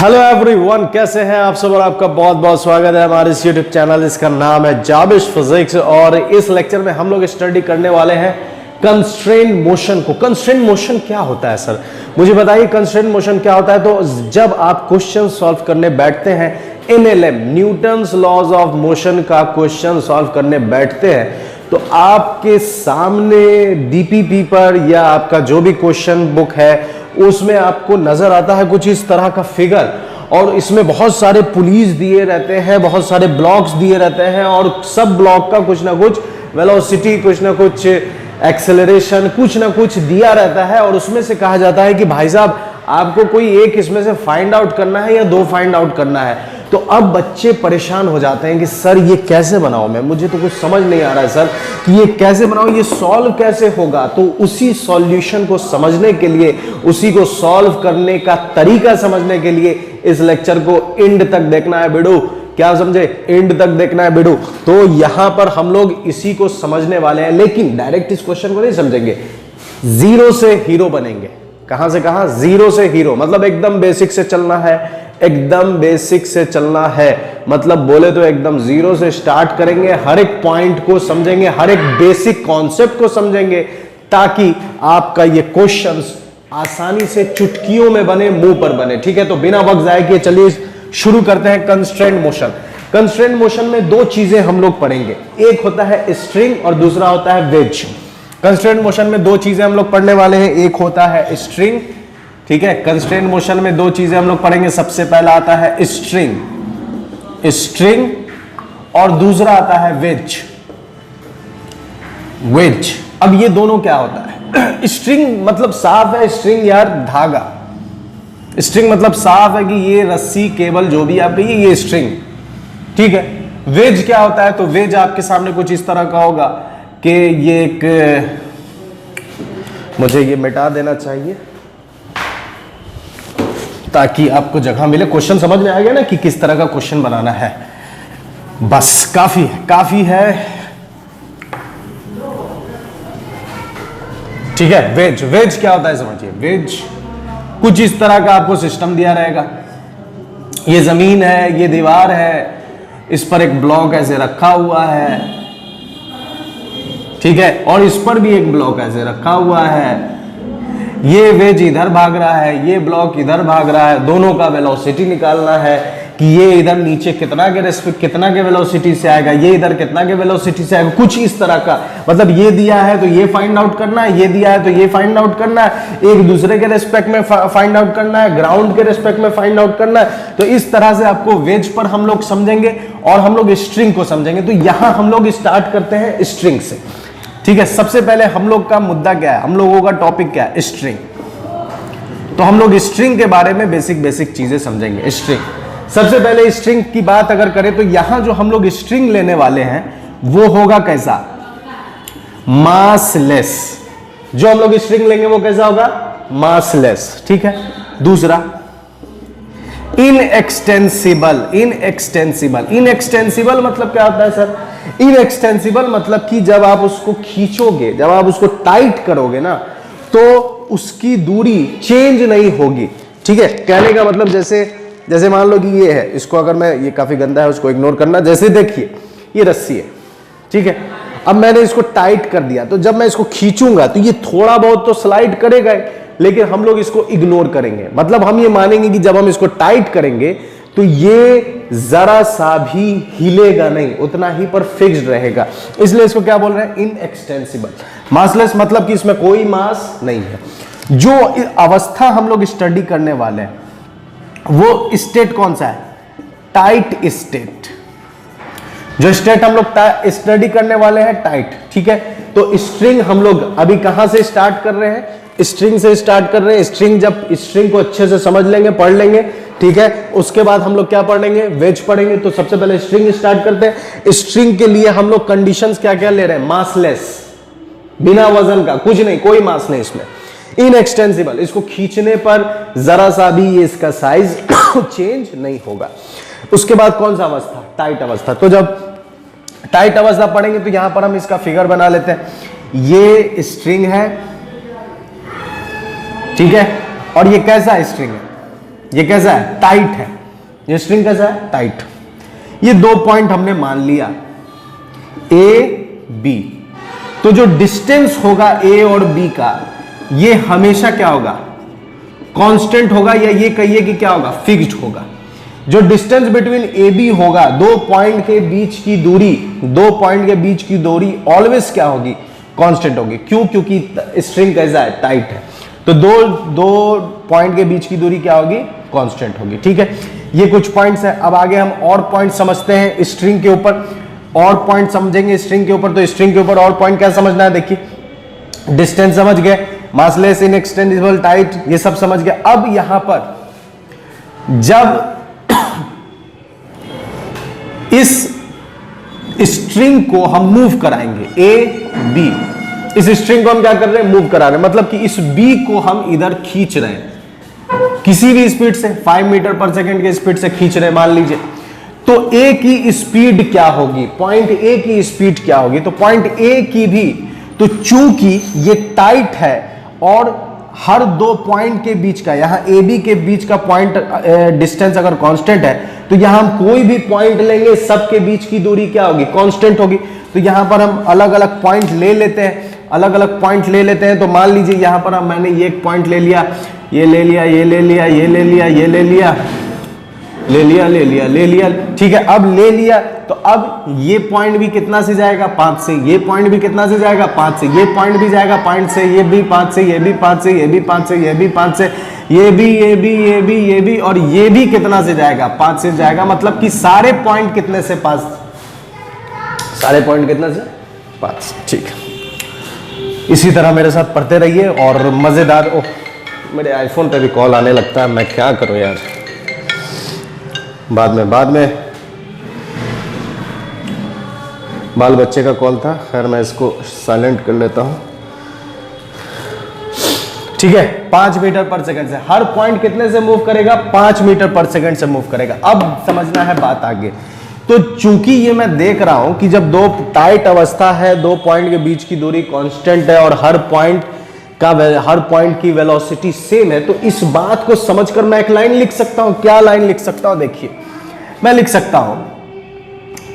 Hello everyone, कैसे हैं आप सब और आपका बहुत बहुत स्वागत है हमारे इस यूट्यूब चैनल। इसका नाम है जाबिश फिजिक्स और इस लेक्चर में हम लोग स्टडी करने वाले हैं कंस्ट्रेंट मोशन को। कंस्ट्रेंट मोशन क्या होता है सर, मुझे बताइए कंस्ट्रेंट मोशन क्या होता है। तो जब आप क्वेश्चन सॉल्व करने बैठते हैं NLM Newton's laws of motion का क्वेश्चन सॉल्व करने बैठते हैं तो आपके सामने डीपीपी पर या आपका जो भी क्वेश्चन बुक है उसमें आपको नजर आता है कुछ इस तरह का फिगर, और इसमें बहुत सारे पुलिस दिए रहते हैं, बहुत सारे ब्लॉक्स दिए रहते हैं और सब ब्लॉक का कुछ ना कुछ वेलोसिटी, कुछ ना कुछ एक्सेलरेशन, कुछ ना कुछ दिया रहता है। और उसमें से कहा जाता है कि भाई साहब आपको कोई एक इसमें से फाइंड आउट करना है या दो फाइंड आउट करना है। तो अब बच्चे परेशान हो जाते हैं कि सर ये कैसे बनाऊं मैं, मुझे तो कुछ समझ नहीं आ रहा है सर कि ये कैसे बनाऊं, ये सॉल्व कैसे होगा। तो उसी सॉल्यूशन को समझने के लिए, उसी को सॉल्व करने का तरीका समझने के लिए इस लेक्चर को एंड तक देखना है बेडू। क्या समझे, एंड तक देखना है बेडू। तो यहां पर हम लोग इसी को समझने वाले हैं, लेकिन डायरेक्ट इस क्वेश्चन को नहीं समझेंगे, जीरो से हीरो बनेंगे। कहां से कहां, जीरो से हीरो, मतलब एकदम बेसिक से चलना है, एकदम बेसिक से चलना है। मतलब बोले तो एकदम जीरो से स्टार्ट करेंगे, हर एक पॉइंट को समझेंगे, हर एक बेसिक कॉन्सेप्ट को समझेंगे, ताकि आपका ये क्वेश्चंस आसानी से चुटकियों में बने, मुंह पर बने। ठीक है, तो बिना वक्त जाए किए चलिए शुरू करते हैं कंस्ट्रेंट मोशन। कंस्ट्रेंट मोशन में दो चीजें हम लोग पढ़ेंगे, एक होता है स्ट्रिंग और दूसरा होता है वेज। कंस्ट्रेंट मोशन में दो चीजें हम लोग पढ़ने वाले हैं, एक होता है स्ट्रिंग, ठीक है। कंस्ट्रेंट मोशन में दो चीजें हम लोग पढ़ेंगे, सबसे पहला आता है स्ट्रिंग, स्ट्रिंग, और दूसरा आता है वेज, वेज। अब ये दोनों क्या होता है, स्ट्रिंग मतलब साफ है, स्ट्रिंग यार धागा, स्ट्रिंग मतलब साफ है कि ये रस्सी, केबल, जो भी आप कहिए ये स्ट्रिंग, ठीक है। वेज क्या होता है, तो वेज आपके सामने कुछ इस तरह का होगा कि ये एक, मुझे ये मिटा देना चाहिए ताकि आपको जगह मिले। क्वेश्चन समझ में आ गया ना कि किस तरह का क्वेश्चन बनाना है, बस काफी है, काफी है, ठीक है। वेज, वेज क्या होता है समझिए, वेज कुछ इस तरह का आपको सिस्टम दिया रहेगा, ये जमीन है, ये दीवार है, इस पर एक ब्लॉक ऐसे रखा हुआ है, ठीक है, और इस पर भी एक ब्लॉक ऐसे रखा हुआ है। ये वेज इधर भाग रहा है, ये ब्लॉक इधर भाग रहा है, दोनों का वेलोसिटी निकालना है कि ये इधर नीचे कितना के रेस्पेक्ट, कितना के वेलोसिटी से आएगा, ये इधर कितना के वेलोसिटी से आएगा, कुछ इस तरह का। मतलब ये दिया है तो ये फाइंड आउट करना है, ये दिया है तो ये फाइंड आउट करना है, एक दूसरे के रेस्पेक्ट में फाइंड आउट करना है, ग्राउंड के रेस्पेक्ट में फाइंड आउट करना है। तो इस तरह से आपको वेज पर हम लोग समझेंगे और हम लोग स्ट्रिंग को समझेंगे। तो यहां हम लोग स्टार्ट करते हैं स्ट्रिंग से, ठीक है। सबसे पहले हम लोग का मुद्दा क्या है, हम लोगों का टॉपिक क्या है, स्ट्रिंग। तो हम लोग स्ट्रिंग के बारे में बेसिक बेसिक चीजें समझेंगे। स्ट्रिंग, सबसे पहले स्ट्रिंग की बात अगर करें तो यहां जो हम लोग स्ट्रिंग लेने वाले हैं वो होगा कैसा, मासलेस। जो हम लोग स्ट्रिंग लेंगे वो कैसा होगा, मासलेस, ठीक है। दूसरा इनएक्सटेंसिबल, इनएक्सटेंसिबल, इनएक्सटेंसिबल मतलब क्या होता है सर, इनएक्सटेंसिबल मतलब कि जब आप उसको खींचोगे, जब आप उसको टाइट करोगे ना तो उसकी दूरी चेंज नहीं होगी, ठीक है। कहने का मतलब जैसे मान लो कि ये है, इसको अगर मैं, ये काफी गंदा है उसको इग्नोर करना, जैसे देखिए ये रस्सी है, ठीक है। अब मैंने इसको टाइट कर दिया तो जब मैं इसको खींचूंगा तो ये थोड़ा बहुत तो स्लाइड करेगा, लेकिन हम लोग इसको इग्नोर करेंगे। मतलब हम ये मानेंगे कि जब हम इसको टाइट करेंगे तो ये जरा सा भी हिलेगा नहीं, उतना ही पर फिक्स्ड रहेगा, इसलिए इसको क्या बोल रहे हैं, इनएक्सटेंसिबल। मासलेस मतलब कि इसमें कोई मास नहीं है। जो अवस्था हम लोग स्टडी करने वाले हैं वो स्टेट कौन सा है, टाइट स्टेट। जो स्टेट हम लोग स्टडी करने वाले हैं टाइट, ठीक है। तो स्ट्रिंग हम लोग अभी कहां से स्टार्ट कर रहे हैं, स्ट्रिंग से स्टार्ट कर रहे हैं। स्ट्रिंग, जब स्ट्रिंग को अच्छे से समझ लेंगे, पढ़ लेंगे, ठीक है, उसके बाद हम लोग क्या पढ़ेंगे, वेज पढ़ेंगे। तो सबसे पहले स्ट्रिंग स्टार्ट करते हैं। स्ट्रिंग के लिए हम लोग कंडीशंस क्या क्या ले रहे हैं, मासलेस, बिना वजन का, कुछ नहीं, कोई मास नहीं इसमें। इनएक्सटेंसिबल, इसको खींचने पर जरा सा भी ये इसका साइज चेंज नहीं होगा। उसके बाद कौन सा अवस्था, टाइट अवस्था। तो जब टाइट अवस्था पढ़ेंगे तो यहां पर हम इसका फिगर बना लेते हैं। ये स्ट्रिंग है, ठीक है, और ये कैसा स्ट्रिंग है, ये कैसा है, टाइट है। ये स्ट्रिंग कैसा है, टाइट। ये दो पॉइंट हमने मान लिया ए बी, तो जो डिस्टेंस होगा ए और बी का ये हमेशा क्या होगा, कांस्टेंट होगा, या ये कहिए कि क्या होगा, फिक्स्ड होगा। जो डिस्टेंस बिटवीन ए बी होगा, दो पॉइंट के बीच की दूरी, दो पॉइंट के बीच की दूरी ऑलवेज क्या होगी, कांस्टेंट होगी। क्यों, क्योंकि स्ट्रिंग कैसा है, टाइट है। तो दो पॉइंट के बीच की दूरी क्या होगी, कांस्टेंट होगी। ठीक है, ये कुछ पॉइंट्स है। अब आगे हम और पॉइंट समझते हैं स्ट्रिंग के ऊपर, और पॉइंट समझेंगे स्ट्रिंग के ऊपर। तो स्ट्रिंग के ऊपर और पॉइंट क्या समझना है, देखिए डिस्टेंस समझ गए, मासलेस, इनएक्सटेंडिबल, टाइट, ये सब समझ गए। अब यहां पर जब इस स्ट्रिंग को हम मूव कराएंगे, ए बी, इस स्ट्रिंग को हम क्या कर रहे हैं, मूव करा रहे हैं, मतलब कि इस बी को हम इधर खींच रहे हैं किसी भी स्पीड से, 5 मीटर पर सेकंड के स्पीड से खींच रहे हैं मान लीजिए। तो ए की स्पीड क्या होगी, पॉइंट ए की स्पीड क्या होगी, तो पॉइंट ए की भी, तो चूंकि ये टाइट है और हर दो पॉइंट के बीच का, यहां ए बी के बीच का पॉइंट डिस्टेंस अगर कांस्टेंट है, तो यहां हम कोई भी पॉइंट लेंगे, सबके बीच की दूरी क्या होगी, कांस्टेंट होगी। तो यहां पर हम अलग अलग पॉइंट ले लेते हैं, अलग अलग पॉइंट ले लेते हैं। तो मान लीजिए यहां पर मैंने ये एक पॉइंट ले लिया, ये ले लिया, ये ले लिया, ये ले लिया, ये ले लिया, ले लिया, ले लिया, ले लिया। ठीक है, अब ले लिया, तो अब ये पॉइंट भी कितना से जाएगा, 5 से, ये पॉइंट भी कितना से जाएगा, 5 से, ये पॉइंट भी जाएगा 5 से, ये भी 5 से, ये भी 5 से, ये भी 5 से, ये भी 5 से, ये भी, ये भी, ये भी, ये भी, और ये भी कितना से जाएगा, 5 से जाएगा। मतलब कि सारे पॉइंट कितने से, 5, सारे पॉइंट कितने से, 5। ठीक है, इसी तरह मेरे साथ पढ़ते रहिए और मजेदार। ओह, मेरे आईफोन पे भी कॉल आने लगता है, मैं क्या करूं यार, बाद में बाल बच्चे का कॉल था, खैर मैं इसको साइलेंट कर लेता हूं। ठीक है, 5 मीटर पर सेकंड से हर पॉइंट कितने से मूव करेगा, 5 मीटर पर सेकंड से मूव करेगा। अब समझना है बात आगे। तो चूंकि ये मैं देख रहा हूं कि जब दो टाइट अवस्था है, दो पॉइंट के बीच की दूरी कांस्टेंट है और हर पॉइंट की वेलोसिटी सेम है, तो इस बात को समझकर मैं एक लाइन लिख सकता हूं। क्या लाइन लिख सकता हूं, देखिए मैं लिख सकता हूं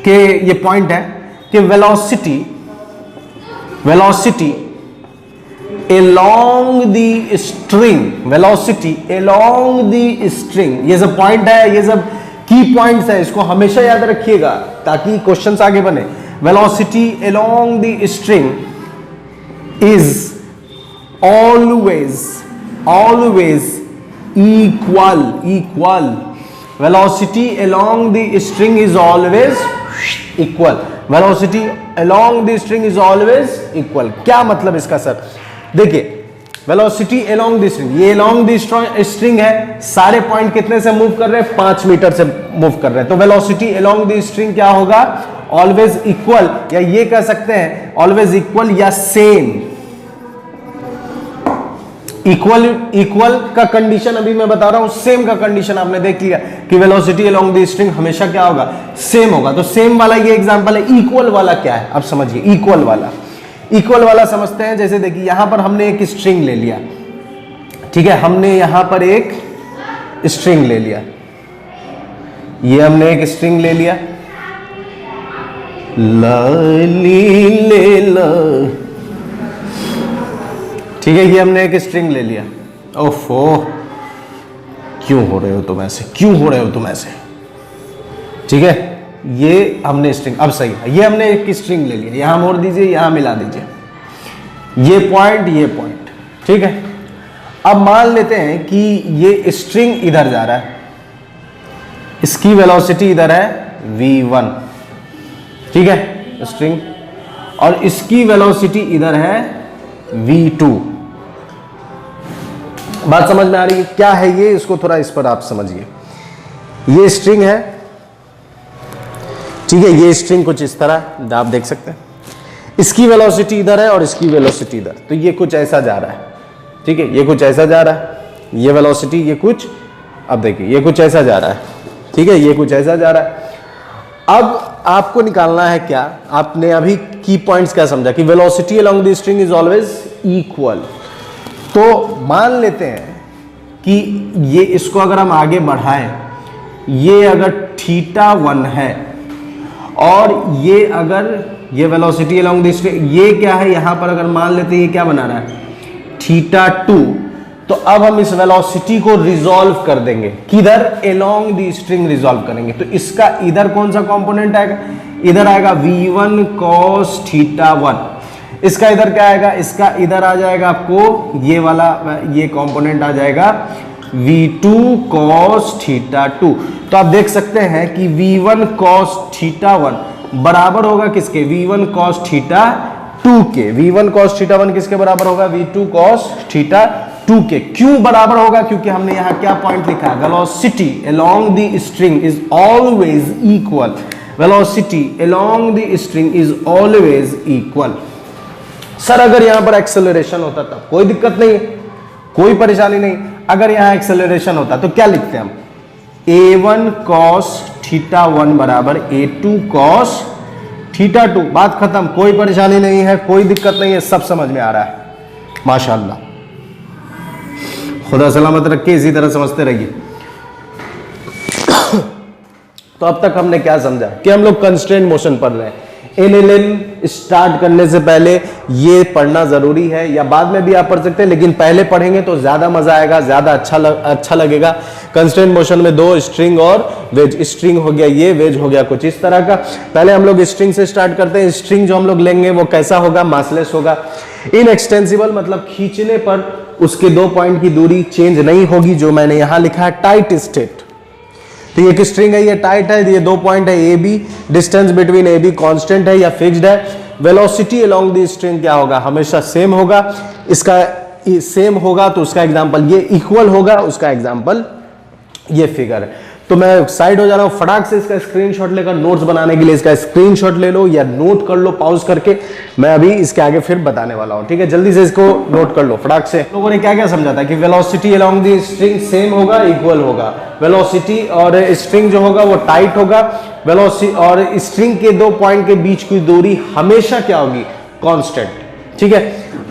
कि ये पॉइंट है कि velocity along the string, velocity along the string, ये सब पॉइंट है, ये सब की पॉइंट्स है, इसको हमेशा याद रखिएगा ताकि क्वेश्चंस आगे बने। Velocity along the string is always equal. Velocity along the string is always equal. Velocity along the string is always equal. क्या मतलब इसका सर, देखिए वेलोसिटी along the string, ये along the string है, सारे पॉइंट कितने से मूव कर रहे हैं, 5 मीटर से मूव कर रहे हैं। तो वेलोसिटी along the string क्या होगा, ऑलवेज इक्वल, या ये कह सकते हैं ऑलवेज इक्वल या सेम। इक्वल का कंडीशन अभी मैं बता रहा हूं, सेम का कंडीशन आपने देख लिया कि वेलोसिटी along the string हमेशा क्या होगा, सेम होगा। तो सेम वाला ये एग्जांपल है। इक्वल वाला क्या है, अब समझिए। इक्वल वाला समझते हैं। जैसे देखिए यहां पर हमने एक स्ट्रिंग ले लिया, ठीक है, हमने यहां पर एक स्ट्रिंग ले लिया, ये हमने एक स्ट्रिंग ले लिया, लाली ले ला, ठीक है, ये हमने एक स्ट्रिंग ले लिया। ओफो, क्यों हो रहे हो तुम ऐसे, ठीक है, ये हमने स्ट्रिंग, अब सही है, ये हमने एक स्ट्रिंग ले लिया, यहां मोड़ दीजिए, यहां मिला दीजिए, ये पॉइंट, ठीक है। अब मान लेते हैं कि ये स्ट्रिंग इधर जा रहा है, इसकी वेलोसिटी इधर है v1, ठीक है, स्ट्रिंग, और इसकी वेलोसिटी इधर है v2। बात समझ में आ रही है, क्या है ये, इसको थोड़ा इस पर आप समझिए। ये स्ट्रिंग है, ठीक है, ये स्ट्रिंग कुछ इस तरह आप देख सकते हैं, इसकी वेलोसिटी इधर है और इसकी वेलोसिटी इधर, तो ये कुछ ऐसा जा रहा है, ठीक है, ये कुछ ऐसा जा रहा है, ये वेलोसिटी, ये कुछ, अब देखिए ये कुछ ऐसा जा रहा है, ठीक है, ये कुछ ऐसा जा रहा है। अब आपको निकालना है क्या, आपने अभी की पॉइंट्स क्या समझा कि velocity along the string is always equal. तो मान लेते हैं कि ये इसको अगर हम आगे बढ़ाएं, ये अगर θ1 है और ये अगर ये वेलोसिटी अलोंग द स्ट्रिंग, ये क्या है यहां पर अगर मान लेते हैं ये क्या बना रहा है θ2, तो अब हम इस वेलोसिटी को रिजॉल्व कर देंगे, किधर अलोंग द स्ट्रिंग रिजॉल्व करेंगे। तो इसका इधर कौन सा कंपोनेंट आएगा, इधर आएगा v1 cos θ1, इसका इधर क्या आएगा, इसका इधर आ जाएगा आपको ये वाला, ये कंपोनेंट आ जाएगा v2 cos θ2। तो आप देख सकते हैं कि v1 cos θ1 बराबर होगा किसके, v1 cos θ2 के। v1 cos θ1 किसके बराबर होगा, v2 cos θ2 के। क्यों बराबर होगा, क्योंकि हमने यहां क्या पॉइंट लिखा है, velocity along the string is always equal, velocity along the string is always equal. Sir अगर यहां पर एक्सेलरेशन होता तब कोई दिक्कत नहीं है, कोई परेशानी नहीं। अगर यहां एक्सेलरेशन होता तो क्या लिखते हैं हम, a1 cos θ1 बराबर a2 cos θ2, बात खत्म, कोई परेशानी नहीं है, कोई दिक्कत नहीं है, सब समझ में आ रहा है, माशाअल्लाह। खुदा सलामत रखे, इसी तरह समझते रहिए। तो अब तक हमने क्या समझा कि हम लोग कंस्ट्रेंट मोशन पढ़ रहे हैं। एनएलएम स्टार्ट करने से पहले ये पढ़ना जरूरी है, या बाद में भी आप पढ़ सकते हैं, लेकिन पहले पढ़ेंगे तो ज्यादा मजा आएगा, ज्यादा अच्छा लगेगा। कंस्ट्रेंट मोशन में दो, स्ट्रिंग और वेज। स्ट्रिंग हो गया ये, वेज हो गया कुछ इस तरह का। पहले हम लोग स्ट्रिंग से स्टार्ट करते हैं। स्ट्रिंग जो हम लोग लेंगे वो कैसा होगा, मासलेस होगा, इनएक्सटेंसिबल, मतलब खींचने पर उसके 2 पॉइंट की दूरी चेंज नहीं होगी, जो मैंने यहां लिखा है टाइट स्टेट। तो ये एक स्ट्रिंग है, ये टाइट है, ये 2 पॉइंट है A B, distance between A B constant है या फिक्स्ड है। वेलोसिटी अलोंग द स्ट्रिंग क्या होगा, हमेशा सेम होगा। इसका सेम होगा तो उसका एग्जांपल ये इक्वल होगा, उसका एग्जांपल ये फिगर है। तो मैं साइड हो जा रहा हूं, फटाक से इसका स्क्रीनशॉट लेकर नोट्स बनाने के लिए इसका स्क्रीनशॉट ले लो या नोट कर लो पॉज करके, मैं अभी इसके आगे फिर बताने वाला हूं, ठीक है। जल्दी से इसको नोट कर लो फटाक से। लोगों ने क्या क्या समझा था कि velocity along the string same होगा, इक्वल होगा। वेलोसिटी और स्ट्रिंग जो होगा वो टाइट होगा। वेलोसिटी और स्ट्रिंग के 2 पॉइंट के बीच की दूरी हमेशा क्या होगी, कांस्टेंट, ठीक है।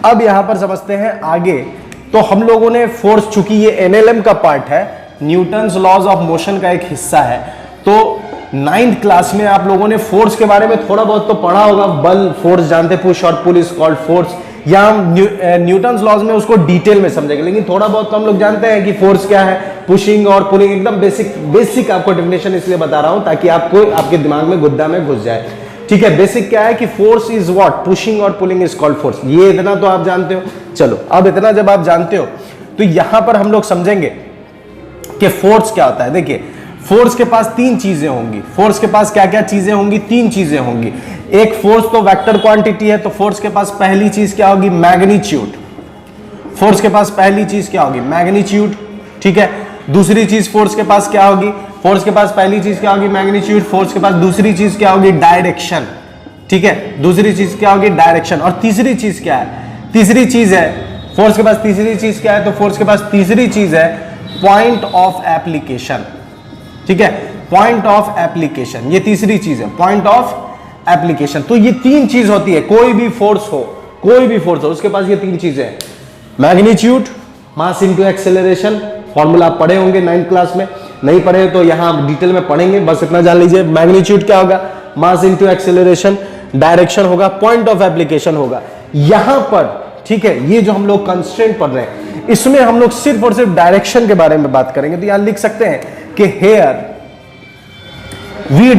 अब यहां पर समझते हैं आगे। तो हम लोगों ने फोर्स, चूंकि ये एनएलएम का पार्ट है, न्यूटन्स लॉज ऑफ मोशन का एक हिस्सा है, तो 9th क्लास में आप लोगों ने फोर्स के बारे में थोड़ा बहुत तो पढ़ा होगा। बल, फोर्स जानते, पुश और पुल इज कॉल्ड फोर्स। या हम न्यूटन्स लॉज में उसको डिटेल में समझेंगे, लेकिन थोड़ा बहुत तो हम लोग जानते हैं कि फोर्स क्या है, पुशिंग और पुलिंग। एकदम बेसिक आपको डेफिनेशन इसलिए बता रहा हूं ताकि आपको आपके दिमाग में गुद्दा में घुस जाए, ठीक है। बेसिक क्या है कि फोर्स इज व्हाट, पुशिंग और पुलिंग इज कॉल्ड फोर्स। ये इतना तो आप जानते हो। चलो अब इतना जब आप जानते हो तो यहां पर हम लोग समझेंगे कि फोर्स क्या होता है। देखिए, फोर्स के पास 3 चीजें होंगी। फोर्स के पास क्या क्या चीजें होंगी, 3 चीजें होंगी। एक, फोर्स तो वेक्टर क्वांटिटी है, तो फोर्स के पास पहली चीज क्या होगी, मैग्नीट्यूड। फोर्स के पास पहली चीज क्या होगी, मैग्नीट्यूड, ठीक है। दूसरी चीज फोर्स के पास क्या होगी, फोर्स के पास पहली चीज क्या होगी, मैग्नीट्यूड। फोर्स के पास दूसरी चीज क्या होगी, डायरेक्शन, ठीक है। दूसरी चीज क्या होगी, डायरेक्शन। और तीसरी चीज क्या है, तीसरी चीज है फोर्स के पास तीसरी चीज क्या है, तो फोर्स के पास तीसरी चीज है पॉइंट ऑफ एप्लीकेशन, ठीक है। पॉइंट ऑफ एप्लीकेशन, ये तीसरी चीज है, पॉइंट ऑफ एप्लीकेशन। तो ये 3 चीज होती है, कोई भी फोर्स हो, कोई भी फोर्स हो, उसके पास ये 3 चीजें हैं। Magnitude, mass into acceleration, formula आप पढ़े होंगे 9th क्लास में, नहीं पढ़े तो यहां डिटेल में पढ़ेंगे, बस इतना जान लीजिए। मैग्नीट्यूड क्या होगा, मास इनटू एक्सेलरेशन। डायरेक्शन होगा, पॉइंट ऑफ एप्लीकेशन होगा। यहां पर, ठीक है, ये जो हम लोग कंस्ट्रेंट पढ़ रहे हैं इसमें हम लोग सिर्फ और सिर्फ डायरेक्शन के बारे में बात करेंगे। तो यहां लिख सकते हैं कि here we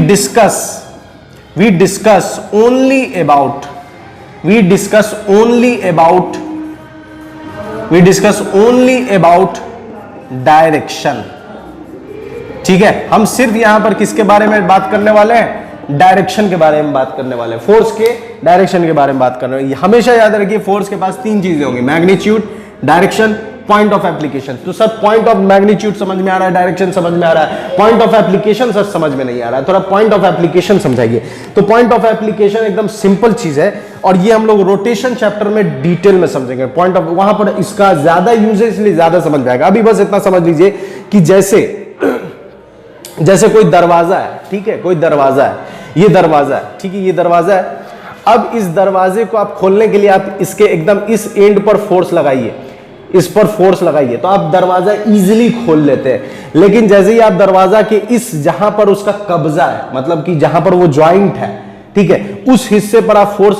discuss only about direction, ठीक है। हम सिर्फ यहां पर किसके बारे में बात करने वाले हैं, डायरेक्शन के बारे में बात करने वाले हैं, फोर्स के डायरेक्शन के बारे में बात करने वाले। हमेशा याद रखिए फोर्स के पास 3 चीजें होंगी, magnitude, direction, point of application. तो सर पॉइंट ऑफ मैग्नीट्यूड समझ में आ रहा है, डायरेक्शन समझ में आ रहा है, पॉइंट ऑफ एप्लीकेशन सर समझ में नहीं आ रहा है, थोड़ा पॉइंट ऑफ एप्लीकेशन समझाइए। तो पॉइंट ऑफ एप्लीकेशन एकदम सिंपल चीज है, और ये हम लोग रोटेशन चैप्टर में डिटेल में समझेंगे। पॉइंट ऑफ, वहां पर इसका ज्यादा यूज है इसलिए ज्यादा समझ में आएगा। अभी बस इतना समझ लीजिए कि जैसे कोई दरवाजा है, ठीक है, कोई दरवाजा है, ये दरवाजा है, ठीक है, ये दरवाजा है। अब इस दरवाजे को आप खोलने के लिए आप इसके एकदम इस एंड पर फोर्स लगाइए, इस पर फोर्स लगाइए तो आप दरवाजा इजीली खोल लेते हैं। लेकिन जैसे ही आप दरवाजा के इस जहां पर उसका कब्जा है, मतलब कि जहां पर वो ज्वाइंट है, ठीक है, उस हिस्से पर आप फोर्स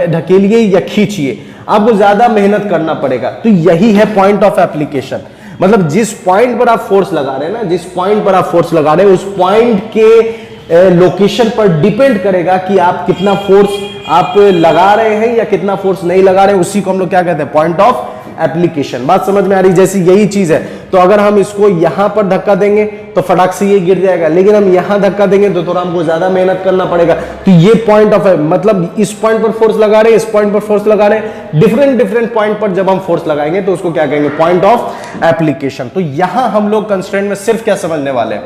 ढकेलिए या खींचिए, आपको ज्यादा मेहनत करना पड़ेगा। तो यही है पॉइंट ऑफ एप्लीकेशन। मतलब जिस पॉइंट पर आप फोर्स लगा रहे हैं ना, जिस पॉइंट पर आप फोर्स लगा रहे हैं, उस पॉइंट के लोकेशन पर डिपेंड करेगा कि आप कितना फोर्स आप लगा रहे हैं या कितना फोर्स नहीं लगा रहे हैं। उसी को हम लोग क्या कहते हैं, पॉइंट ऑफ एप्लीकेशन। बात समझ में आ रही? जैसी यही चीज है, तो अगर हम इसको यहां पर धक्का देंगे तो फटाक से ये गिर जाएगा, लेकिन हम यहां धक्का देंगे तो थोड़ा हमको ज्यादा मेहनत करना पड़ेगा। तो ये पॉइंट ऑफ, मतलब इस पॉइंट पर फोर्स लगा रहे हैं, इस पॉइंट पर फोर्स लगा रहे हैं, डिफरेंट पॉइंट पर जब हम फोर्स लगाएंगे तो उसको क्या कहेंगे, पॉइंट ऑफ एप्लीकेशन। तो यहां हम लोग कंस्ट्रेंट में सिर्फ क्या समझने वाले हैं,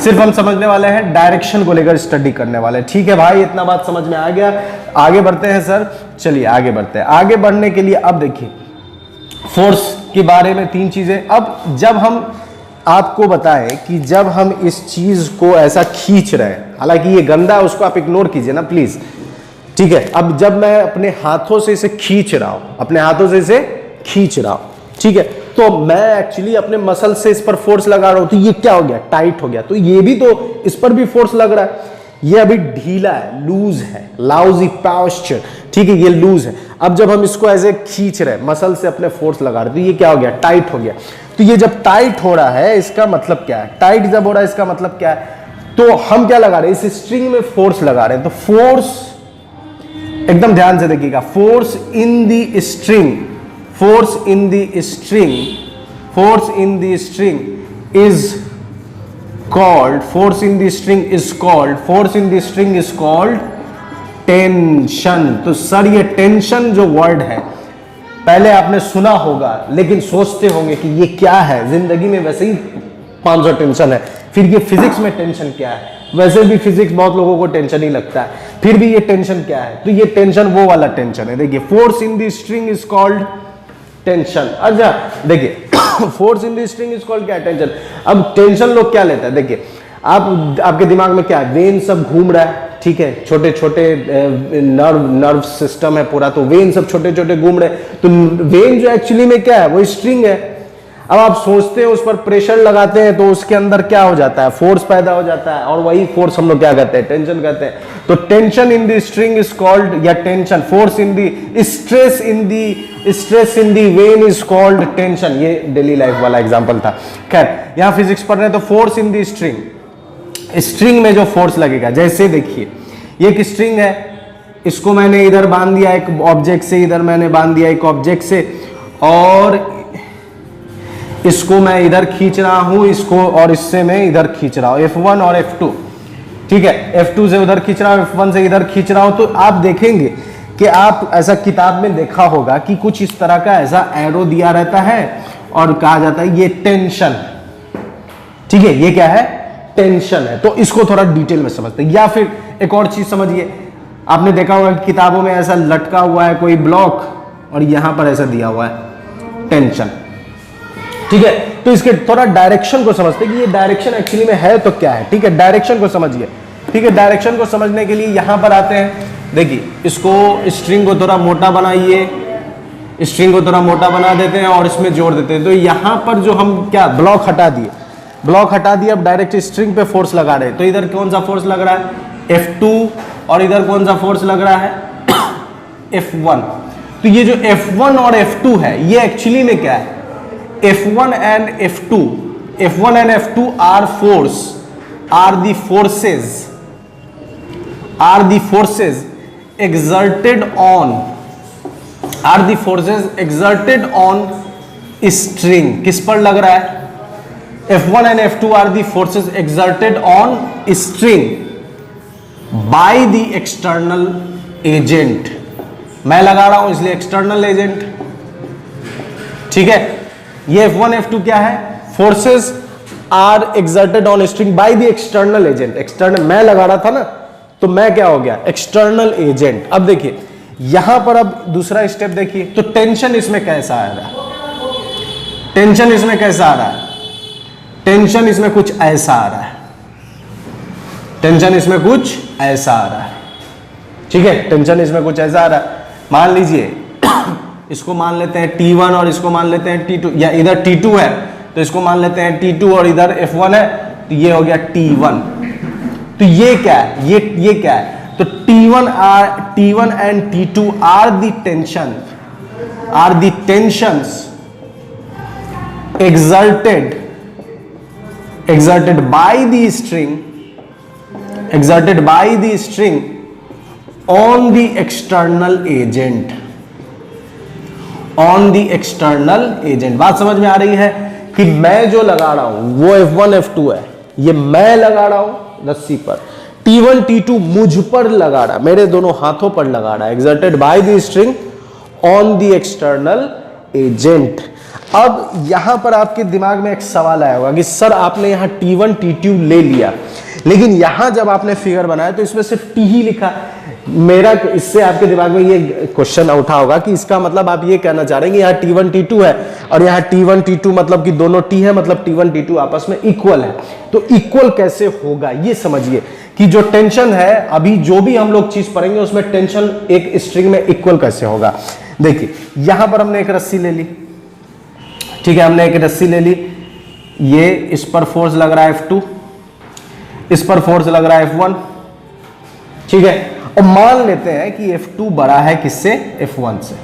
सिर्फ हम समझने वाले हैं डायरेक्शन को लेकर स्टडी करने वाले हैं। ठीक है भाई, इतना बात समझ में आ गया। आगे बढ़ते हैं सर, चलिए आगे बढ़ते हैं। आगे बढ़ने के लिए अब देखिए फोर्स के बारे में 3 चीजें। अब जब हम आपको बताएं कि जब हम इस चीज को ऐसा खींच रहे हैं, हालांकि ये गंदा है, उसको आप इग्नोर कीजिए ना प्लीज, ठीक है। अब जब मैं अपने हाथों से इसे खींच रहा हूं, अपने हाथों से इसे खींच रहा हूं, ठीक है, तो मैं एक्चुअली अपने मसल से इस पर फोर्स लगा रहा हूं, तो ये क्या हो गया, टाइट हो गया। तो ये भी तो, इस पर भी फोर्स लग रहा है, ये अभी ढीला है, लूज है, लाउजी पोस्चर, ठीक है, ये लूज है। अब जब हम इसको ऐसे खींच रहे हैं, मसल से अपने फोर्स लगा रहे, तो ये क्या हो गया, टाइट हो गया। तो ये जब टाइट हो रहा है, इसका मतलब क्या है, टाइट जब हो रहा है इसका मतलब क्या है, तो हम क्या लगा रहे हैं, इस स्ट्रिंग में फोर्स लगा रहे हैं। तो फोर्स, एकदम ध्यान से देखिएगा, force in the string, force in the string, force in the string is called, force in the string is called, force in the string is called tension। तो सर ये टेंशन जो वर्ड है पहले आपने सुना होगा, लेकिन सोचते होंगे कि ये क्या है, जिंदगी में वैसे ही 500 टेंशन है, फिर ये फिजिक्स में टेंशन क्या है, वैसे भी फिजिक्स बहुत लोगों को टेंशन ही लगता है, फिर भी ये टेंशन क्या है। तो ये टेंशन वो वाला टेंशन है। देखिए force in the string is called tension. अच्छा देखिए force in the string is called क्या, टेंशन। अब टेंशन लोग क्या लेते हैं, देखिए आपके दिमाग में क्या है, वेन सब घूम रहा है, ठीक है, छोटे छोटे नर्व सिस्टम है पूरा, तो वेन सब छोटे छोटे घूम रहे हैं। तो वेन जो एक्चुअली में क्या है, वो स्ट्रिंग है। अब आप सोचते हैं, उस पर प्रेशर लगाते हैं, तो उसके अंदर क्या हो जाता है, फोर्स पैदा हो जाता है, और वही फोर्स हम लोग क्या कहते हैं, टेंशन कहते हैं। तो tension in the string is called, या tension, force in the stress in the vein is called tension. ये डेली लाइफ वाला एग्जांपल था। खैर यहां फिजिक्स पढ़ रहे हैं, तो force in the string, string में जो फोर्स लगेगा, जैसे देखिए ये एक स्ट्रिंग है, इसको मैंने इधर बांध दिया एक ऑब्जेक्ट से, इधर मैंने बांध दिया एक ऑब्जेक्ट से, और इसको मैं इधर खींच रहा हूं, इसको, और इससे मैं इधर खींच रहा हूं, F1 और F2, ठीक है, F2 से उधर खींच रहा हूं, F1 से इधर खींच रहा हूं। तो आप देखेंगे कि आप ऐसा किताब में देखा होगा कि कुछ इस तरह का ऐसा एरो दिया रहता है और कहा जाता है ये टेंशन, ठीक है, ये क्या है, टेंशन है। तो इसको थोड़ा डिटेल में समझते हैं। या फिर एक और चीज समझिए, आपने देखा होगा कि किताबों में ऐसा लटका हुआ है कोई ब्लॉक, और यहां पर ऐसा दिया हुआ है टेंशन, ठीक है। तो इसके थोड़ा डायरेक्शन को समझते हैं कि ये डायरेक्शन एक्चुअली में है तो क्या है, ठीक है, डायरेक्शन को समझिए, ठीक है। डायरेक्शन को समझने के लिए यहां पर आते हैं, देखिए इसको, स्ट्रिंग को थोड़ा मोटा बनाइए, स्ट्रिंग को थोड़ा मोटा बना देते हैं और इसमें जोड़ देते हैं। तो यहां पर जो हम क्या, ब्लॉक हटा दिए, ब्लॉक हटा दिए, अब डायरेक्ट स्ट्रिंग पे फोर्स लगा रहे हैं। तो इधर कौन सा फोर्स लग रहा है, F2, और इधर कौन सा फोर्स लग रहा है, F1। तो ये जो F1 और F2 है, ये एक्चुअली में क्या है, F1 and F2, F1 and F2 are the forces exerted on string। किस पर लग रहा है, F1 and F2 are the forces exerted on string by the external agent। मैं लगा रहा हूं इसलिए एक्सटर्नल एजेंट, ठीक है। ये F1 F2 क्या है, forces are exerted on string by the external agent. External मैं लगा रहा था ना, तो मैं क्या हो गया, एक्सटर्नल एजेंट। अब देखिए यहां पर, अब दूसरा स्टेप देखिए, तो टेंशन इसमें कैसा आ रहा है, टेंशन इसमें कैसा आ रहा है, टेंशन इसमें कुछ ऐसा आ रहा है, टेंशन इसमें कुछ ऐसा आ रहा है, ठीक है, टेंशन इसमें कुछ ऐसा आ रहा है। मान लीजिए इसको मान लेते हैं T1 और इसको मान लेते हैं T2, या इधर T2 है तो इसको मान लेते हैं T2 और इधर F1 है तो ये हो गया T1। तो ये क्या है, ये क्या है, तो T1 and T2 are the tensions exerted by the string on the external agent। बात समझ में आ रही है कि मैं जो लगा रहा हूं वो F1 F2 है, ये मैं लगा रहा हूं रस्सी पर, T1 T2 मुझ पर लगा रहा, मेरे दोनों हाथों पर लगा रहा, exerted by the string on the external agent। अब यहां पर आपके दिमाग में एक सवाल आया होगा कि सर आपने यहां T1 T2 ले लिया, लेकिन यहां जब आपने फिगर बनाया तो इसमें सिर्फ T ही लिखा। मेरा इससे आपके दिमाग में ये क्वेश्चन उठा होगा कि इसका मतलब आप ये कहना चाह रहे हैं कि यहाँ T1 T2 है और यहाँ T1 T2 मतलब कि दोनों T है, मतलब T1 T2 आपस में इक्वल है। तो इक्वल कैसे होगा ये समझिए कि जो टेंशन है, अभी जो भी हम लोग चीज पढ़ेंगे उसमें टेंशन एक स्ट्रिंग में इक्वल कैसे होगा। देखिए यहां पर हमने एक रस्सी ले ली, ठीक है, हमने एक रस्सी ले ली, ये इस पर फोर्स लग रहा है F2, इस पर फोर्स लग रहा है F1, ठीक है, और मान लेते हैं कि F2 बड़ा है किससे, F1 से।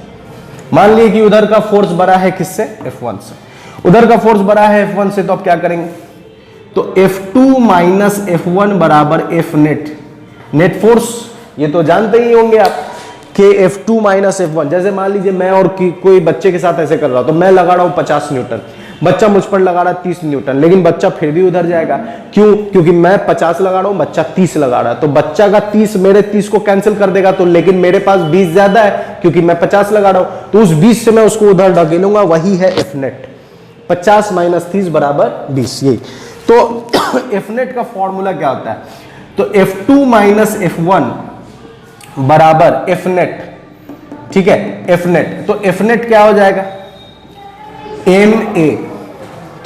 मान लीजिए कि उधर का फोर्स बड़ा है किससे, F1 से, उधर का फोर्स बड़ा है F1 से, तो आप क्या करेंगे, तो F2 माइनस F1 बराबर F नेट फोर्स, ये तो जानते ही होंगे आप कि F2 माइनस F1। जैसे मान लीजिए मैं और कोई बच्चे के साथ ऐसे कर रहा हूं, तो मैं लगा रहा हूं 50 न्यूटन, बच्चा मुझ पर लगा रहा है 30 न्यूटन, लेकिन बच्चा फिर भी उधर जाएगा, क्यों, क्योंकि मैं 50 लगा रहा हूं, बच्चा 30 लगा रहा है, तो बच्चा का 30 मेरे 30 को कैंसिल कर देगा, तो लेकिन मेरे पास 20 ज्यादा है क्योंकि मैं 50 लगा रहा हूं, तो उस 20 से मैं उसको उधर ढकेलूंगा, वही है F नेट, 50 माइनस 30 बराबर 20। यही तो F नेट का फॉर्मूला क्या होता है, तो F2 माइनस F1 बराबर F नेट, ठीक है, F नेट, तो F नेट क्या हो जाएगा, MA,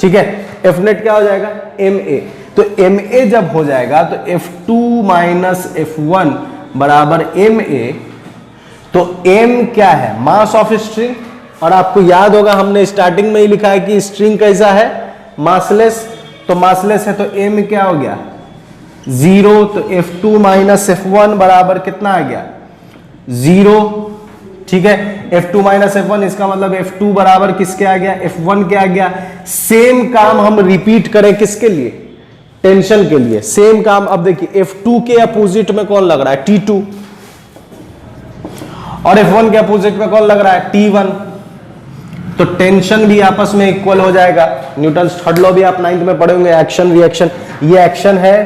ठीक है, F नेट क्या हो जाएगा, MA। तो MA जब हो जाएगा तो F2 माइनस F1 बराबर MA, तो M क्या है, मास ऑफ स्ट्रिंग, और आपको याद होगा हमने स्टार्टिंग में ही लिखा है कि स्ट्रिंग कैसा है, मासलेस, तो मासलेस है तो M क्या हो गया, 0, तो F2 माइनस F1 बराबर कितना आ गया, 0, ठीक है, F2 माइनस F1, इसका मतलब F2 बराबर किसके आ गया, F1 के आ गया। सेम काम हम रिपीट करें किसके लिए, टेंशन के लिए, सेम काम। अब देखिए F2 के अपोजिट में कौन लग रहा है, T2, और F1 के अपोजिट में कौन लग रहा है, T1, तो टेंशन भी आपस में इक्वल हो जाएगा। न्यूटन्स थर्ड लॉ भी आप 9th में पढ़े होंगे, एक्शन रिएक्शन, ये एक्शन है,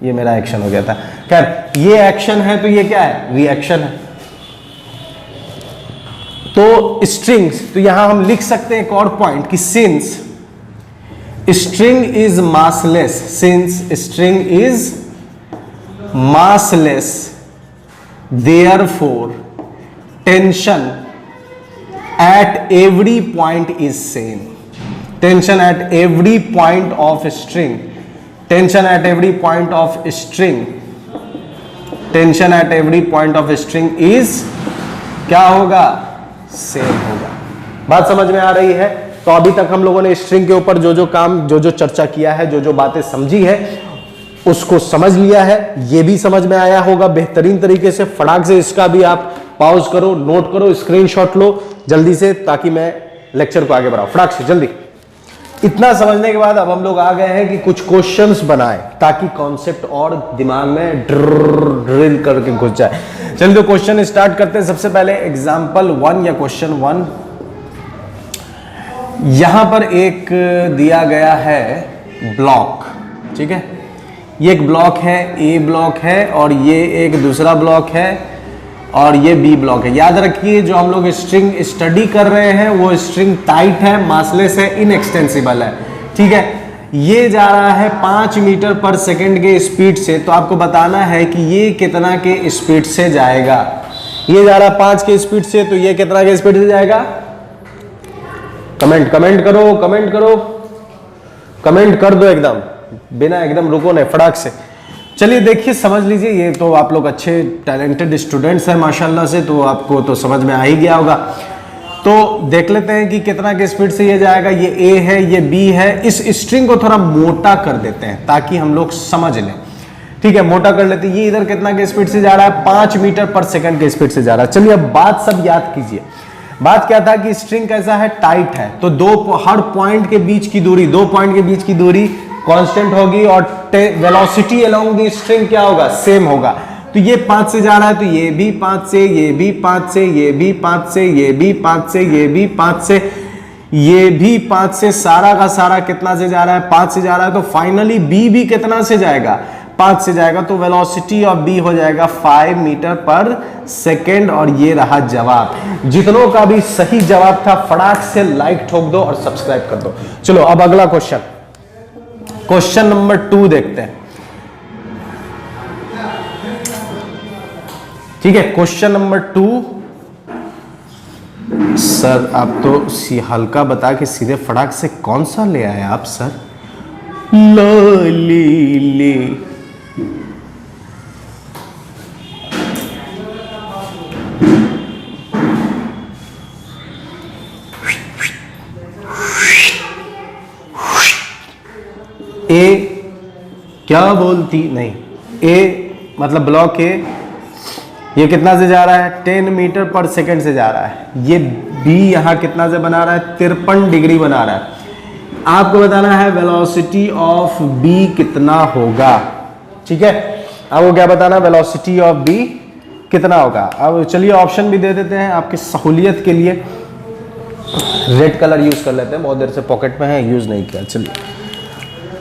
ये मेरा एक्शन हो गया था, खैर ये एक्शन है तो ये क्या है, रिएक्शन है। तो स्ट्रिंग्स, तो यहां हम लिख सकते हैं एक और पॉइंट कि since string is massless, since string is massless, therefore tension at every point is same, tension at every point of string, tension at every point of string, tension at every point of string is क्या होगा, same होगा। बात समझ में आ रही है। तो अभी तक हम लोगों ने स्ट्रिंग के ऊपर जो जो काम, जो जो चर्चा किया है, जो जो बातें समझी है, उसको समझ लिया है, ये भी समझ में आया होगा बेहतरीन तरीके से। फटाक से इसका भी आप पॉज करो, नोट करो, स्क्रीनशॉट लो जल्दी से, ताकि मैं लेक्चर को आगे बढ़ाऊं, फटाक से जल्दी। इतना समझने के बाद अब हम लोग आ गए हैं कि कुछ क्वेश्चंस बनाएं ताकि कॉन्सेप्ट और दिमाग में ड्रिल करके घुस जाए। चलिए तो क्वेश्चन स्टार्ट करते हैं। सबसे पहले एग्जांपल 1 या क्वेश्चन 1, यहां पर एक दिया गया है ब्लॉक, ठीक है, ये एक ब्लॉक है, ए ब्लॉक है, और ये एक दूसरा ब्लॉक है, और ये बी ब्लॉक है। याद रखिए जो हम लोग स्ट्रिंग स्टडी कर रहे हैं वो स्ट्रिंग टाइट है, मासलेस है, इनएक्सटेंसिबल है, ठीक है। ये जा रहा है 5 मीटर पर सेकंड के स्पीड से, तो आपको बताना है कि ये कितना के स्पीड से जाएगा। ये जा रहा है 5 के स्पीड से, तो ये कितना के स्पीड से जाएगा, कमेंट करो, कमेंट कर दो एकदम, बिना एकदम रुको नहीं, फटाक से। चलिए देखिए, समझ लीजिए, ये तो आप लोग अच्छे टैलेंटेड स्टूडेंट्स हैं माशाल्लाह से, तो आपको तो समझ में आ ही गया होगा। तो देख लेते हैं कि कितना के स्पीड से ये जाएगा। ये ए है, ये बी है। इस स्ट्रिंग को थोड़ा मोटा कर देते हैं ताकि हम लोग समझ लें। ठीक है, मोटा कर लेते हैं। ये इधर कितना के स्पीड से जा रहा है? 5 मीटर पर सेकंड के स्पीड से जा रहा है। चलिए अब बात सब याद कीजिए। बात क्या था कि स्ट्रिंग कैसा है? टाइट है। तो हर पॉइंट के बीच की दूरी, 2 पॉइंट के बीच की दूरी कांस्टेंट होगी और वेलोसिटी अलोंग द स्ट्रिंग क्या होगा? सेम होगा। तो ये 5 से जा रहा है तो ये भी 5 से, ये भी 5 से, ये भी 5 से, ये भी 5 से, ये भी 5 से, ये भी 5 से, सारा का सारा कितना से जा रहा है? 5 से जा रहा है। तो फाइनली बी भी कितना से जाएगा? 5 से जाएगा। तो वेलोसिटी ऑफ बी हो जाएगा 5 मीटर पर सेकेंड। और ये रहा जवाब। जितनों का भी सही जवाब था फटाक से लाइक ठोक दो और सब्सक्राइब कर दो। चलो अब अगला क्वेश्चन, क्वेश्चन नंबर 2 देखते हैं। ठीक है, क्वेश्चन नंबर 2। सर आप तो हल्का बता के सीधे फटाक से कौन सा ले आए आप सर? ले ए क्या बोलती नहीं, ए मतलब ब्लॉक ए, ये कितना से जा रहा है? 10 मीटर पर सेकंड से जा रहा है। ये बी यहां कितना से बना रहा है? 53 डिग्री बना रहा है। आपको बताना है वेलोसिटी ऑफ बी कितना होगा। ठीक है, आपको क्या बताना? वेलोसिटी ऑफ बी कितना होगा। अब चलिए ऑप्शन भी दे देते हैं आपकी सहूलियत के लिए। रेड कलर यूज कर लेते हैं, बहुत देर से पॉकेट में है, यूज नहीं किया। चलिए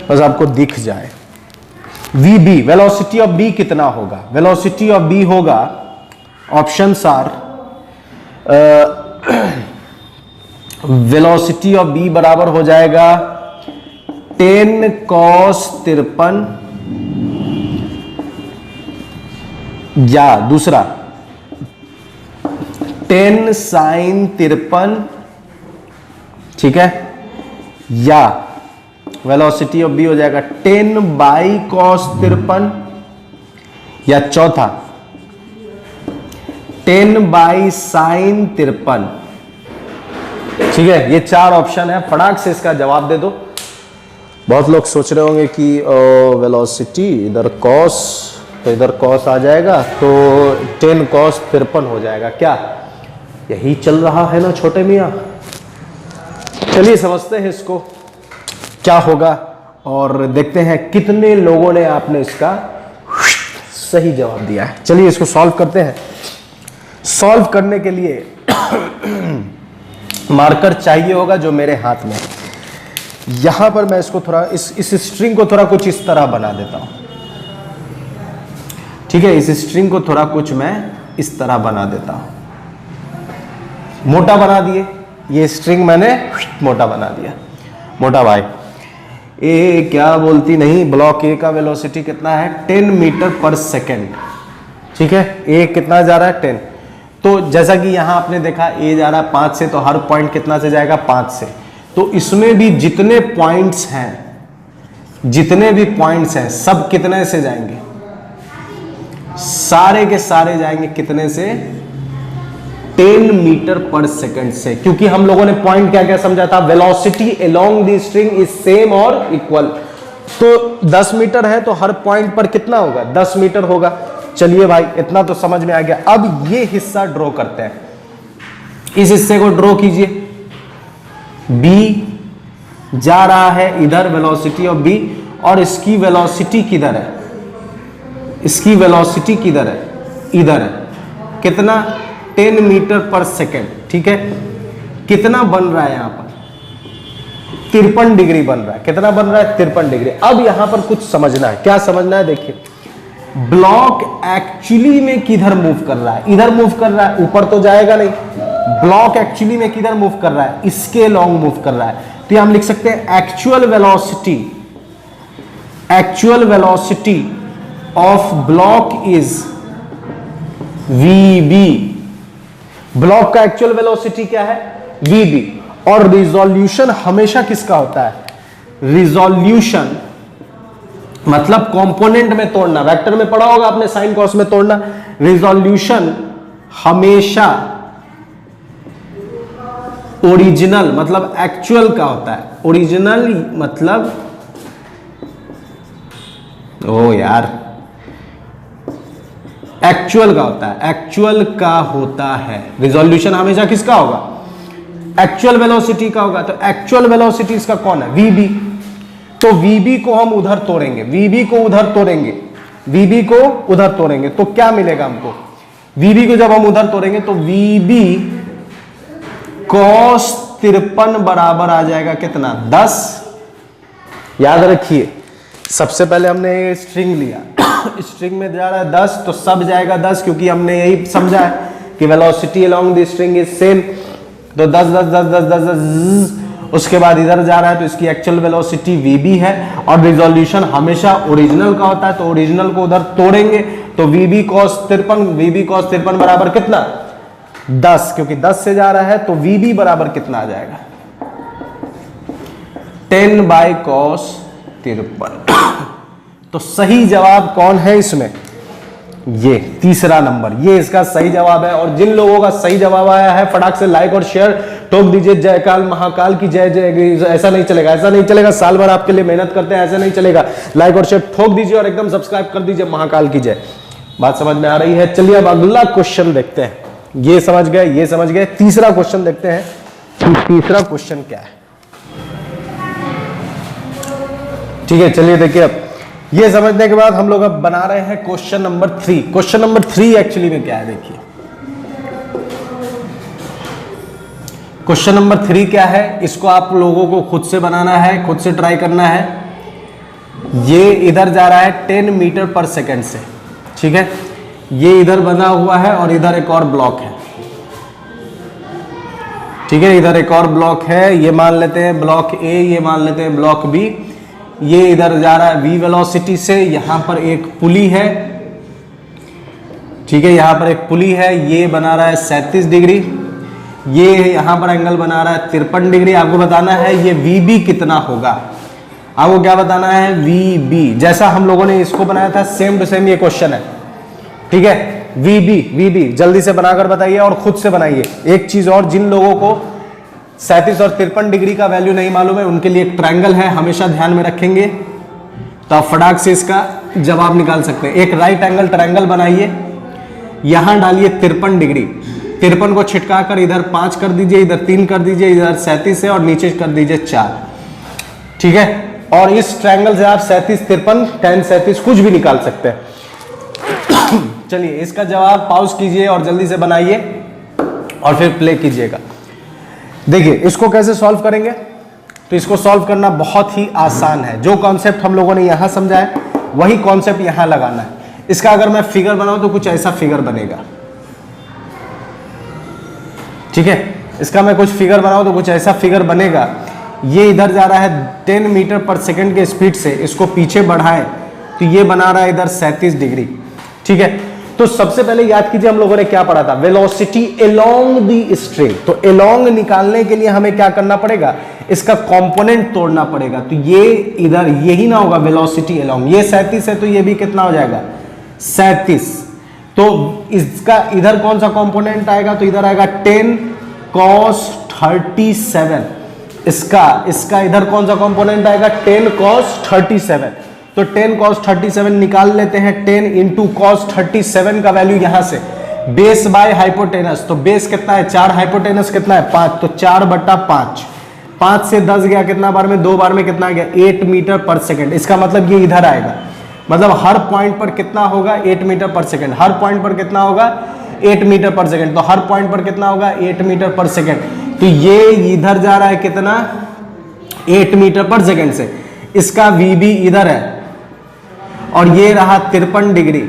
बस आपको दिख जाए। V B, velocity of B कितना होगा? वेलोसिटी ऑफ बी होगा, options are, velocity of B बराबर हो जाएगा 10 cos 53, या दूसरा 10 sin 53। ठीक है, या वेलोसिटी ऑफ बी हो जाएगा 10 बाई cos 53, या चौथा 10 बाई sin 53। ठीक है, ये 4 ऑप्शन है, फटाक से इसका जवाब दे दो। बहुत लोग सोच रहे होंगे कि वेलोसिटी इधर cos, तो इधर cos आ जाएगा तो 10 cos 53 हो जाएगा। क्या यही चल रहा है ना छोटे मियाँ? चलिए समझते हैं इसको क्या होगा और देखते हैं कितने लोगों ने आपने इसका सही जवाब दिया है। चलिए इसको सॉल्व करते हैं। सॉल्व करने के लिए मार्कर चाहिए होगा जो मेरे हाथ में है। यहां पर मैं इसको थोड़ा इस स्ट्रिंग को थोड़ा कुछ इस तरह बना देता हूं। ठीक है, इस स्ट्रिंग को थोड़ा कुछ मैं इस तरह बना देता हूं। मोटा बना दिए, ये स्ट्रिंग मैंने मोटा बना दिया। मोटा भाई, ए क्या बोलती नहीं, ब्लॉक ए का वेलोसिटी कितना है? 10 मीटर पर सेकेंड। ठीक है, ए कितना जा रहा है? 10। तो जैसा कि यहां आपने देखा ए जा रहा है 5 से, तो हर पॉइंट कितना से जाएगा? 5 से। तो इसमें भी जितने पॉइंट्स हैं, जितने भी पॉइंट्स हैं, सब कितने से जाएंगे? सारे के सारे जाएंगे कितने से? 10 मीटर पर सेकंड से। क्योंकि हम लोगों ने पॉइंट क्या क्या समझा था? Velocity along the string is same और इक्वल। तो 10 मीटर है तो हर पॉइंट पर कितना होगा? 10 मीटर होगा। चलिए भाई, इतना तो समझ में आ गया। अब ये हिस्सा ड्रॉ करते हैं। इस हिस्से को ड्रॉ कीजिए। बी जा रहा है इधर, वेलोसिटी ऑफ बी, और इसकी वेलोसिटी किधर है? इसकी वेलोसिटी किधर है? इधर है। कितना? 10 मीटर पर सेकेंड। ठीक है, कितना बन रहा है यहां पर? 53 डिग्री बन रहा है। कितना बन रहा है? 53 डिग्री। अब यहां पर कुछ समझना है। क्या समझना है? देखिए, ब्लॉक एक्चुअली में किधर मूव कर रहा है? इधर मूव कर रहा है, ऊपर तो जाएगा नहीं। ब्लॉक एक्चुअली में किधर मूव कर रहा है? इसके लॉन्ग मूव कर रहा है। तो यहां हम लिख सकते हैं actual velocity of block is VB। Block का एक्चुअल वेलोसिटी क्या है? VB। और रिजोल्यूशन हमेशा किसका होता है? रिजोल्यूशन मतलब कंपोनेंट में तोड़ना। वेक्टर में पढ़ा होगा आपने, साइन कॉस में तोड़ना। रिजोल्यूशन हमेशा ओरिजिनल मतलब एक्चुअल का होता है, ओरिजिनल मतलब ओ यार एक्चुअल का होता है, एक्चुअल का होता है। रिजोल्यूशन हमेशा किसका होगा? एक्चुअल वेलोसिटी का होगा। तो एक्चुअल वेलोसिटी इसका कौन है? वीबी। तो वीबी को हम उधर तोड़ेंगे, वीबी को उधर तोड़ेंगे, वीबी को उधर तोड़ेंगे तो क्या मिलेगा हमको? वीबी को जब हम उधर तोड़ेंगे तो वीबी cos 53 बराबर आ जाएगा कितना? 10। याद रखिए सबसे पहले हमने ये स्ट्रिंग लिया, स्ट्रिंग में जा रहा है 10 तो सब जाएगा 10, क्योंकि हमने यही समझा है कि velocity along the string is same. तो 10 10 10 10 10 10, उसके बाद इधर जा रहा है तो इसकी एक्चुअल वेलोसिटी वीबी है और रिजोल्यूशन हमेशा ओरिजिनल का होता है, तो ओरिजिनल को उधर तोड़ेंगे तो वीबी cos 53 बराबर कितना? 10, क्योंकि 10 से जा रहा है तो वीबी बराबर कितना आ जाएगा? 10/cos 53। तो सही जवाब कौन है इसमें? ये तीसरा नंबर, ये इसका सही जवाब है। और जिन लोगों का सही जवाब आया है फटाक से लाइक और शेयर ठोक दीजिए। जय काल महाकाल की जय जय। ऐसा नहीं चलेगा, ऐसा नहीं चलेगा, साल भर आपके लिए मेहनत करते हैं, ऐसा नहीं चलेगा। लाइक और शेयर ठोक दीजिए और एकदम सब्सक्राइब कर दीजिए। महाकाल की जय। बात समझ में आ रही है? चलिए अब अगला क्वेश्चन देखते हैं। ये समझ गए, ये समझ गए। तीसरा क्वेश्चन देखते हैं कि तीसरा क्वेश्चन क्या है। ठीक है, चलिए देखिए अब ये समझने के बाद हम लोग अब बना रहे हैं question number 3। Question number 3 actually में क्या है देखिए। क्वेश्चन नंबर 3 क्या है, इसको आप लोगों को खुद से बनाना है, खुद से ट्राई करना है। ये इधर जा रहा है 10 मीटर पर सेकेंड से, ठीक है। ये इधर बना हुआ है और इधर एक और ब्लॉक है, ठीक है। इधर एक और ब्लॉक है, ये मान लेते हैं ब्लॉक ए, ये मान लेते हैं ब्लॉक बी। ये इधर जा रहा है v वेलोसिटी से, यहां पर एक पुली है, ठीक है। यहां पर एक पुली है, ये बना रहा है 37 डिग्री, ये यहां पर एंगल बना रहा है 53 डिग्री। आपको बताना है ये vb कितना होगा, आपको क्या बताना है? vb जैसा हम लोगों ने इसको बनाया था सेम टू सेम ये क्वेश्चन है, ठीक है। vb जल्दी से बनाकर बताइए और खुद से बनाइए। एक चीज और, जिन लोगों को 37 और 53 डिग्री का वैल्यू नहीं मालूम है उनके लिए एक ट्रायंगल है, हमेशा ध्यान में रखेंगे तो आप फटाक से इसका जवाब निकाल सकते हैं। एक राइट एंगल ट्रायंगल बनाइए, यहां डालिए 53 डिग्री, 53 को छिटका कर इधर 5 कर दीजिए, इधर 3 कर दीजिए, इधर 37 है और नीचे कर दीजिए 4, ठीक है। और इस ट्रायंगल से आप 37 53 tan 37 कुछ भी निकाल सकते हैं। चलिए इसका जवाब पॉज कीजिए और जल्दी से बनाइए और फिर प्ले कीजिएगा। देखिए इसको कैसे सॉल्व करेंगे, तो इसको सॉल्व करना बहुत ही आसान है। जो कॉन्सेप्ट हम लोगों ने यहां समझा है वही कॉन्सेप्ट यहां लगाना है। इसका अगर मैं फिगर बनाऊं तो कुछ ऐसा फिगर बनेगा, ठीक है। इसका मैं कुछ फिगर बनाऊं तो कुछ ऐसा फिगर बनेगा। ये इधर जा रहा है 10 मीटर पर सेकेंड के स्पीड से, इसको पीछे बढ़ाएं तो ये बना रहा है इधर 37 डिग्री, ठीक है। तो सबसे पहले याद कीजिए हम लोगों ने क्या पढ़ा था, वेलोसिटी अलोंग द स्ट्रिंग। तो अलोंग निकालने के लिए हमें क्या करना पड़ेगा, इसका कंपोनेंट तोड़ना पड़ेगा। तो ये इधर यही ना होगा वेलोसिटी अलोंग, ये 37 है तो ये भी कितना हो जाएगा 37। तो इसका इधर कौन सा कंपोनेंट आएगा, तो इधर आएगा 10 cos 37। इसका इधर कौन सा कंपोनेंट आएगा 10 cos 37। तो 10 cos 37 निकाल लेते हैं। 10 इंटू cos 37 का वैल्यू यहां से बेस बाय हाइपोटेनस, तो बेस कितना है 4, हाइपोटेनस कितना है 5, तो 4/5। 5 से 10 गया कितना बार में, 2 बार में कितना गया 8 मीटर पर सेकेंड। इसका मतलब ये इधर आएगा, मतलब हर पॉइंट पर कितना होगा 8 मीटर पर सेकेंड। हर पॉइंट पर कितना होगा 8 मीटर पर सेकेंड। तो हर पॉइंट पर कितना होगा 8 मीटर पर सेकेंड। तो ये इधर जा रहा है कितना 8 मीटर पर सेकेंड से। इसका vb इधर है और ये रहा 53 डिग्री।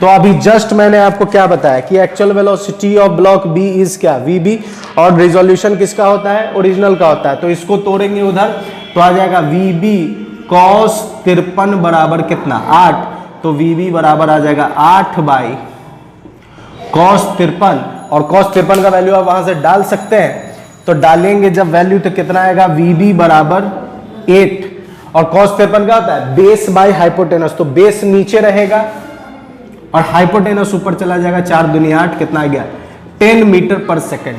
तो अभी जस्ट मैंने आपको क्या बताया कि actual velocity of block B is क्या vb, और रिजोल्यूशन किसका होता है, ओरिजिनल का होता है। तो इसको तोड़ेंगे उधर तो आ जाएगा vb cos 53 बराबर कितना 8। तो vb बराबर आ जाएगा 8/cos 53, और cos 53 का वैल्यू आप वहां से डाल सकते हैं। तो डालेंगे जब वैल्यू तो कितना आएगा vb बराबर 8, और cos 53 क्या होता है बेस बाय हाइपोटेनस। तो बेस नीचे रहेगा और हाइपोटेनस ऊपर चला जाएगा, 4 दूनी 8, कितना आ गया 10 मीटर पर सेकेंड।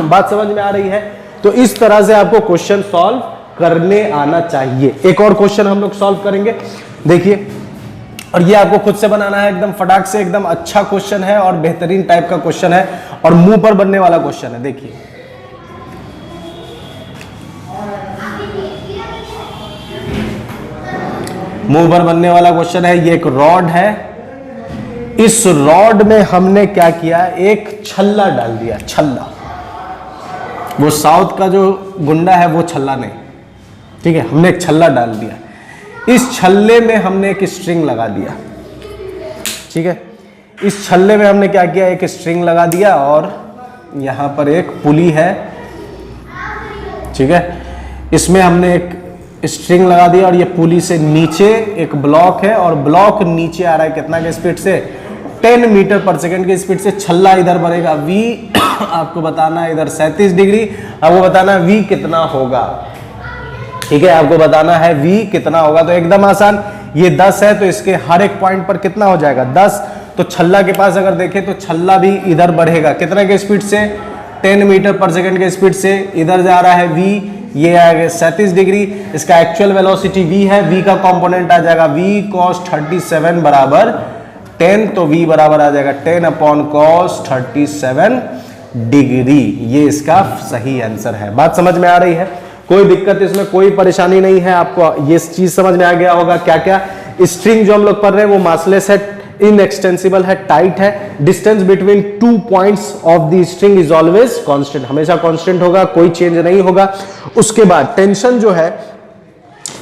बात समझ में आ रही है? तो इस तरह से आपको क्वेश्चन सॉल्व करने आना चाहिए। एक और क्वेश्चन हम लोग सॉल्व करेंगे, देखिए, और ये आपको खुद से बनाना है, एकदम फटाक से, एकदम अच्छा क्वेश्चन है और बेहतरीन टाइप का क्वेश्चन है और मुंह पर बनने वाला क्वेश्चन है। देखिए, मुंह पर बनने वाला क्वेश्चन है। ये एक रॉड है, इस रॉड में हमने क्या किया, एक छल्ला डाल दिया। छल्ला, वो साउथ का जो गुंडा है वो छल्ला नहीं, ठीक है, हमने एक छल्ला डाल दिया। इस छल्ले में हमने एक स्ट्रिंग लगा दिया, ठीक है। इस छल्ले में हमने क्या किया, एक स्ट्रिंग लगा दिया और यहां पर एक पुली है, ठीक है। इसमें हमने एक स्ट्रिंग लगा दिया और ये पुली से नीचे एक ब्लॉक है और ब्लॉक नीचे आ रहा है कितना के स्पीड से, 10 मीटर पर सेकंड की स्पीड से। छल्ला इधर बढ़ेगा v, आपको बताना है इधर 37 डिग्री, आपको बताना है v कितना होगा, ठीक है, आपको बताना है v कितना होगा। तो एकदम आसान, ये 10 है तो इसके हर एक पॉइंट पर कितना हो जाएगा, 10। तो छल्ला के पास अगर देखें तो छल्ला भी इधर बढ़ेगा कितने के स्पीड से, 10 मीटर पर सेकंड के स्पीड से। इधर जा रहा है v, ये आएगा 37 डिग्री, इसका एक्चुअल वेलोसिटी v है, v का कंपोनेंट आ जाएगा v cos 37 बराबर 10, तो v बराबर आ जाएगा 10 अपॉन cos 37 डिग्री। ये इसका सही आंसर है। बात समझ में आ रही है? कोई दिक्कत इसमें, कोई परेशानी नहीं है। आपको ये चीज समझ में आ गया होगा क्या क्या। स्ट्रिंग जो हम लोग पढ़ रहे हैं वो मासलेस है, इनएक्सटेंसिबल है, टाइट है। Distance between 2 points of the string is always constant, हमेशा कांस्टेंट होगा, कोई चेंज नहीं होगा। उसके बाद टेंशन जो है,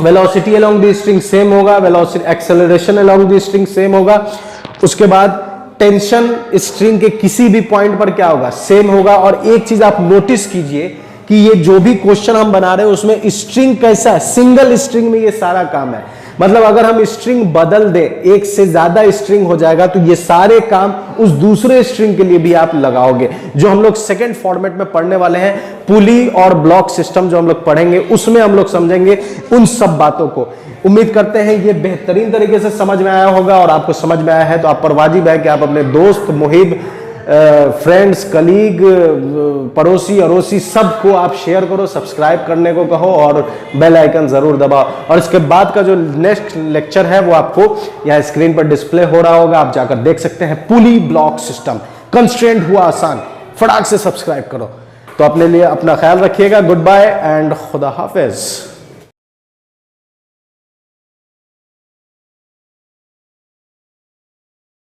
velocity along the string same होगा, velocity acceleration along the string same होगा। उसके बाद टेंशन स्ट्रिंग के किसी भी पॉइंट पर क्या होगा, सेम होगा। और एक चीज आप नोटिस कीजिए कि ये जो भी क्वेश्चन हम बना रहे हैं उसमें स्ट्रिंग कैसा है, सिंगल स्ट्रिंग में ये सारा काम है। मतलब अगर हम स्ट्रिंग बदल दें, एक से ज्यादा स्ट्रिंग हो जाएगा तो ये सारे काम उस दूसरे स्ट्रिंग के लिए भी आप लगाओगे। जो हम लोग सेकंड फॉर्मेट में पढ़ने वाले हैं, पुली और ब्लॉक सिस्टम जो हम लोग पढ़ेंगे, उसमें हम लोग समझेंगे उन सब बातों को। उम्मीद करते हैं ये बेहतरीन तरीके से समझ में आया होगा, और आपको समझ में आया है तो आप पर वाजिब है कि आप अपने दोस्त, मुहिब, फ्रेंड्स, कलीग, पड़ोसी अड़ोसी सबको आप शेयर करो, सब्सक्राइब करने को कहो और बेल आइकन जरूर दबाओ। और इसके बाद का जो नेक्स्ट लेक्चर है वो आपको यहाँ स्क्रीन पर डिस्प्ले हो रहा होगा, आप जाकर देख सकते हैं। पुली ब्लॉक सिस्टम, कंस्ट्रेंट हुआ आसान, फटाक से सब्सक्राइब करो। तो अपने लिए अपना ख्याल रखिएगा। गुड बाय एंड खुदा हाफिज।